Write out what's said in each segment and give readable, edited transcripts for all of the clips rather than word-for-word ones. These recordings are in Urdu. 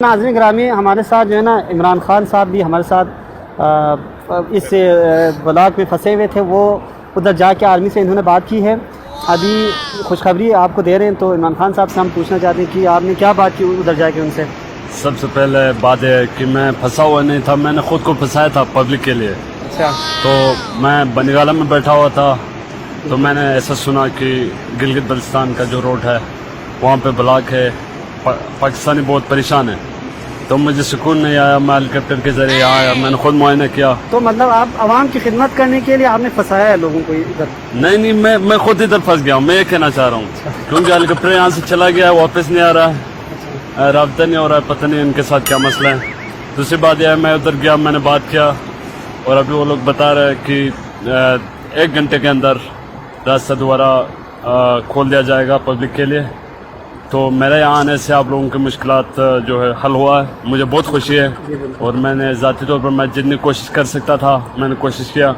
ناظرین گرامی، ہمارے ساتھ جو ہے نا عمران خان صاحب بھی ہمارے ساتھ اس بلاک میں پھنسے ہوئے تھے. وہ ادھر جا کے آرمی سے انہوں نے بات کی ہے. ابھی خوشخبری آپ کو دے رہے ہیں. تو عمران خان صاحب سے ہم پوچھنا چاہتے ہیں کہ آپ نے کیا بات کی ادھر جا کے ان سے. سب سے پہلے بات ہے کہ میں پھنسا ہوا نہیں تھا، میں نے خود کو پھنسایا تھا پبلک کے لیے. اچھا. تو میں بنگالہ میں بیٹھا ہوا تھا تو میں نے ایسا سنا کہ گلگت بلتستان کا جو روڈ ہے وہاں پہ بلاک ہے، پاکستانی بہت پریشان ہے. تو مجھے سکون نہیں آیا، میں ہیلی کاپٹر کے ذریعے یہاں آیا، میں نے خود معائنہ کیا. تو مطلب آپ عوام کی خدمت کرنے کے لیے آپ نے پھنسایا ہے لوگوں کو ادھر؟ نہیں، میں خود ادھر پھنس گیا ہوں. میں یہ کہنا چاہ رہا ہوں کیونکہ ہیلی کاپٹر یہاں سے چلا گیا ہے، واپس نہیں آ رہا ہے، رابطہ نہیں ہو رہا ہے، پتہ نہیں ان کے ساتھ کیا مسئلہ ہے. دوسری بات یہ ہے میں ادھر گیا، میں نے بات کیا اور ابھی وہ لوگ بتا رہے ہیں کہ 1 گھنٹے کے اندر راستہ دوبارہ کھول دیا جائے گا پبلک کے لیے. تو میرے یہاں آنے سے آپ لوگوں کی مشکلات جو ہے حل ہوا ہے، مجھے بہت خوشی ہے. اور میں نے ذاتی طور پر میں جتنی کوشش کر سکتا تھا میں نے کوشش کیا.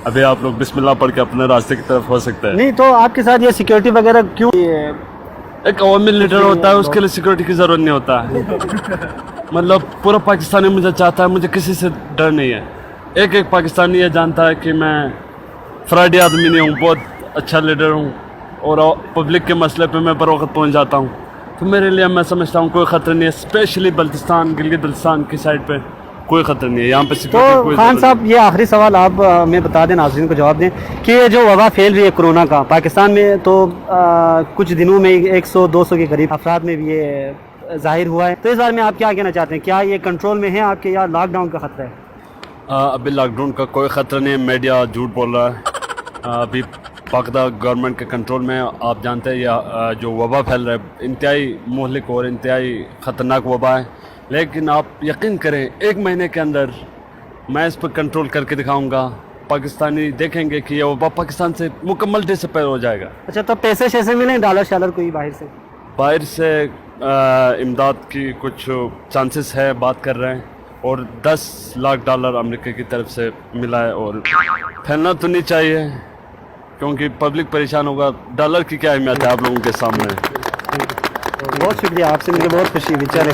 ابھی آپ لوگ بسم اللہ پڑھ کے اپنے راستے کی طرف ہو سکتے ہیں. نہیں تو آپ کے ساتھ یہ سیکیورٹی وغیرہ کیوں؟ ایک عوامی لیڈر ہوتا ہے، اس کے لیے سیکورٹی کی ضرورت نہیں ہوتا ہے. مطلب پورا پاکستانی مجھے چاہتا ہے، مجھے کسی سے ڈر نہیں ہے. ایک پاکستانی یہ جانتا ہے کہ میں فراڈی آدمی نہیں ہوں، بہت اچھا لیڈر ہوں اور پبلک کے مسئلے پہ میں بر وقت پہنچ جاتا ہوں. تو میرے لیے میں سمجھتا ہوں کوئی خطرہ نہیں ہے، اسپیشلی بلتستان گلگت بلتستان کی سائڈ پہ کوئی خطرہ نہیں ہے. یہاں پہ تو خان صاحب یہ آخری سوال آپ ہمیں بتا دیں، ناظرین کو جواب دیں کہ یہ جو وبا پھیل رہی ہے کرونا کا پاکستان میں، تو کچھ دنوں میں 100-200 کے قریب افراد میں بھی یہ ظاہر ہوا ہے. تو اس بارے میں آپ کیا کہنا چاہتے ہیں؟ کیا یہ کنٹرول میں ہے آپ کے یا لاک ڈاؤن کا خطرہ ہے؟ ابھی لاک ڈاؤن کا کوئی خطرہ نہیں ہے، میڈیا جھوٹ بول رہا ہے. ابھی پاکستان گورنمنٹ کے کنٹرول میں. آپ جانتے ہیں یہ جو وبا پھیل رہا ہے انتہائی مہلک اور انتہائی خطرناک وبا ہے. لیکن آپ یقین کریں 1 مہینے کے اندر میں اس پر کنٹرول کر کے دکھاؤں گا. پاکستانی دیکھیں گے کہ یہ وبا پاکستان سے مکمل ڈسپیئر ہو جائے گا. اچھا، تو پیسے شیسے ملیں ڈالر شالر کوئی باہر سے امداد کی کچھ چانسز ہے، بات کر رہے ہیں. اور $10 لاکھ امریکہ کی طرف سے ملا ہے. اور پھیلنا تو نہیں چاہیے کیونکہ پبلک پریشان ہوگا. ڈالر کی کیا اہمیت ہے آپ لوگوں کے سامنے. بہت شکریہ، آپ سے مجھے بہت خوشی ہوئی. چلے.